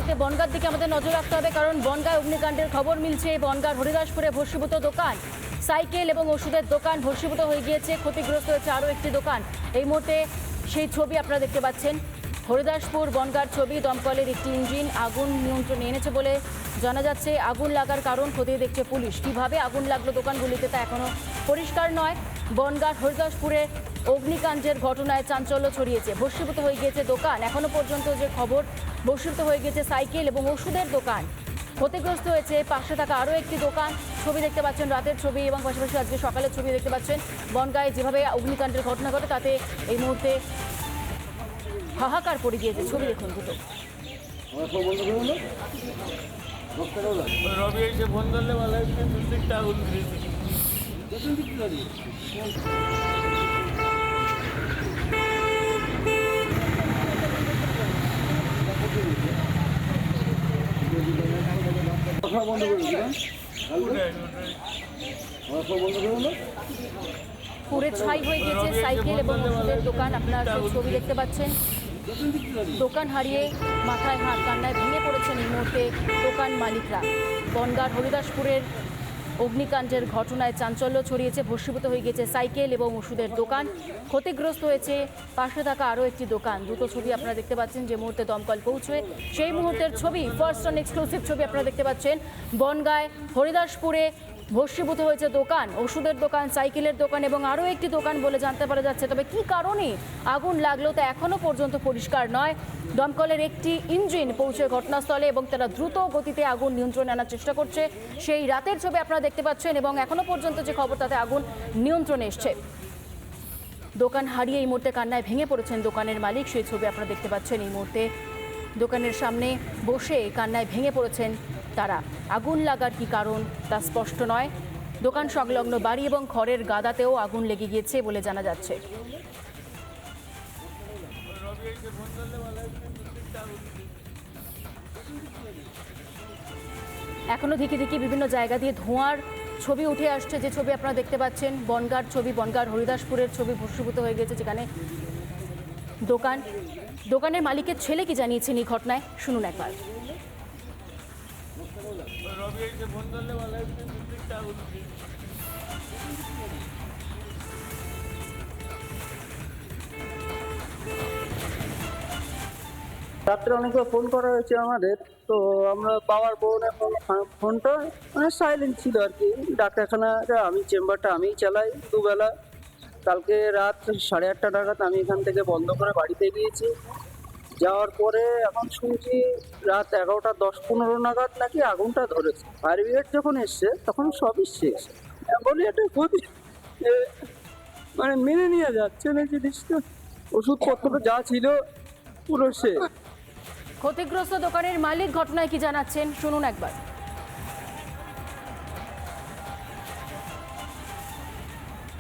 মুহূর্তে বনগাঁর দিকে আমাদের নজর রাখতে হবে, কারণ বনগাঁয় অগ্নিকাণ্ডের খবর মিলছে। বনগাঁর হরিদাসপুরে ভস্মীভূত দোকান, সাইকেল এবং ওষুধের দোকান ভস্মীভূত হয়ে গিয়েছে, ক্ষতিগ্রস্ত হয়েছে আরও একটি দোকান। এই মুহূর্তে সেই ছবি আপনারা দেখতে পাচ্ছেন, হরিদাসপুর বনগাঁর ছবি। দমকলের একটি ইঞ্জিন আগুন নিয়ন্ত্রণে এনেছে বলে জানা যাচ্ছে। আগুন লাগার কারণ খতিয়ে দেখছে পুলিশ। কিভাবে আগুন লাগলো দোকানগুলিতে তা এখনো পরিষ্কার নয়। বনগাঁর হরিদাসপুরে অগ্নিকাণ্ডের ঘটনায় চাঞ্চল্য ছড়িয়েছে, ভস্মীভূত হয়ে গিয়েছে দোকান। এখনো পর্যন্ত যে খবর, ভস্মীভূত হয়ে গেছে সাইকেল এবং ওষুধের দোকান, ক্ষতিগ্রস্ত হয়েছে পাশে থাকা আরও একটি দোকান। ছবি দেখতে পাচ্ছেন, রাতের ছবি এবং পাশাপাশি আজকে সকালের ছবি দেখতে পাচ্ছেন। বনগাঁয় যেভাবে অগ্নিকাণ্ডের ঘটনা ঘটে তাতে এই মুহূর্তে হাহাকার পড়ে গিয়েছে। ছবি দেখুন দুটো। রবি এসে ফোন করলে ভালো দিকটা আগুন দিয়েছে। পুরে ছাই হয়ে গেছে সাইকেল এবং ওষুধের দোকান। আপনারা সেই ছবি দেখতে পাচ্ছেন। দোকান হারিয়ে মাথায় হাত, কান্নায় ভেঙে পড়েছেন এই মুহূর্তে দোকান মালিকরা। বনগাঁর হরিদাসপুরের অগ্নিকাণ্ডের ঘটনায় চাঞ্চল্য ছড়িয়েছে, ভস্মীভূত হয়ে গেছে সাইকেল এবং ওষুধের দোকান, ক্ষতিগ্রস্ত হয়েছে পাশে থাকা আরও একটি দোকান। দুটো ছবি আপনারা দেখতে পাচ্ছেন যে মুহূর্তে দমকল পৌঁছবে সেই মুহূর্তের ছবি। ফার্স্ট অন এক্সক্লুসিভ ছবি আপনারা দেখতে পাচ্ছেন। বনগাঁয় হরিদাসপুরে ভস্মীভূত হয়েছে দোকান, ওষুধের দোকান, সাইকেলের দোকান এবং আরও একটি দোকান বলে জানতে পারা যাচ্ছে। তবে কী কারণে আগুন লাগলো তা এখনও পর্যন্ত পরিষ্কার নয়। দমকলের একটি ইঞ্জিন পৌঁছে ঘটনাস্থলে এবং তারা দ্রুত গতিতে আগুন নিয়ন্ত্রণে আনার চেষ্টা করছে। সেই রাতের ছবি আপনারা দেখতে পাচ্ছেন এবং এখনও পর্যন্ত যে খবর তাতে আগুন নিয়ন্ত্রণে এসছে। দোকান হারিয়ে এই মুহূর্তে কান্নায় ভেঙে পড়েছেন দোকানের মালিক, সেই ছবি আপনারা দেখতে পাচ্ছেন। এই মুহূর্তে দোকানের সামনে বসে কান্নায় ভেঙে পড়েছেন তারা। আগুন লাগার কি কারণ তা স্পষ্ট নয়। দোকান সংলগ্ন বাড়ি এবং খড়ের গাদাতেও আগুন লেগে গিয়েছে বলে জানা যাচ্ছে। এখনো ধিকি ধিকি বিভিন্ন জায়গা দিয়ে ধোঁয়ার ছবি উঠে আসছে, যে ছবি আপনারা দেখতে পাচ্ছেন। বনগাঁর ছবি, বনগাঁর হরিদাসপুরের ছবি ভস্মীভূত হয়ে গেছে, যেখানে দোকানের মালিকের ছেলে কি জানিয়েছেন এই ঘটনায়, শুনুন একবার। রবি এসে ফোন করলে ভালো দিকটা আগুন দিয়েছে। রাত্রে অনেকবার ফোন করা হয়েছে আমাদের, তো আমরা পাওয়ার পরে ফোনটা মানে সাইলেন্ট ছিল আর কি। ডাক্তারখানাটা আমি, চেম্বারটা আমিই চালাই দুবেলা। কালকে রাত 8:30 নাগাদ আমি এখান থেকে বন্ধ করে বাড়িতে গিয়েছি। যাওয়ার পরে এখন শুনছি রাত 11:10-15 নাগাদ নাকি আগুনটা ধরেছে। ফায়ার ব্রিগেড যখন এসছে তখন সবই শেষ। বলি এটা খুবই মানে মেনে নিয়ে যাচ্ছে না জিনিসটা। ওষুধপত্র যা ছিল পুরো শেষ। ক্ষতিগ্রস্ত দোকানের মালিক ঘটনায় কি জানাচ্ছেন, শুনুন একবার।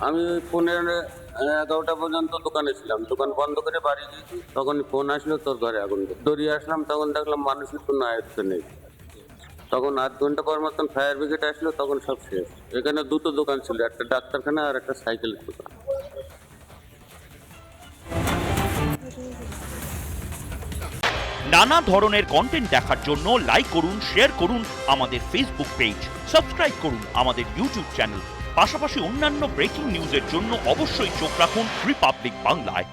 আমি 11:30 পর্যন্ত দোকানে ছিলাম, দোকান বন্ধ করে বাড়ি গিয়েছি। তখন ফোন আসলো তোর ঘরে আগুন। দৌড়িয়ে আসলাম, তখন দেখলাম মানুষের কোনো আয়ত্ত নেই। তখন 8 ঘন্টা পর মতন ফায়ার ব্রিগেড আসলো, তখন সব শেষ। এখানে দুটো দোকান ছিল, একটা ডাক্তারখানা আর একটা সাইকেলের দোকান। নানা ধরনের কন্টেন্ট দেখার জন্য লাইক করুন, শেয়ার করুন আমাদের ফেসবুক পেজ, সাবস্ক্রাইব করুন আমাদের ইউটিউব চ্যানেল। পাশাপাশি অন্যান্য ব্রেকিং নিউজের জন্য অবশ্যই চোখ রাখুন রিপাবলিক বাংলায়।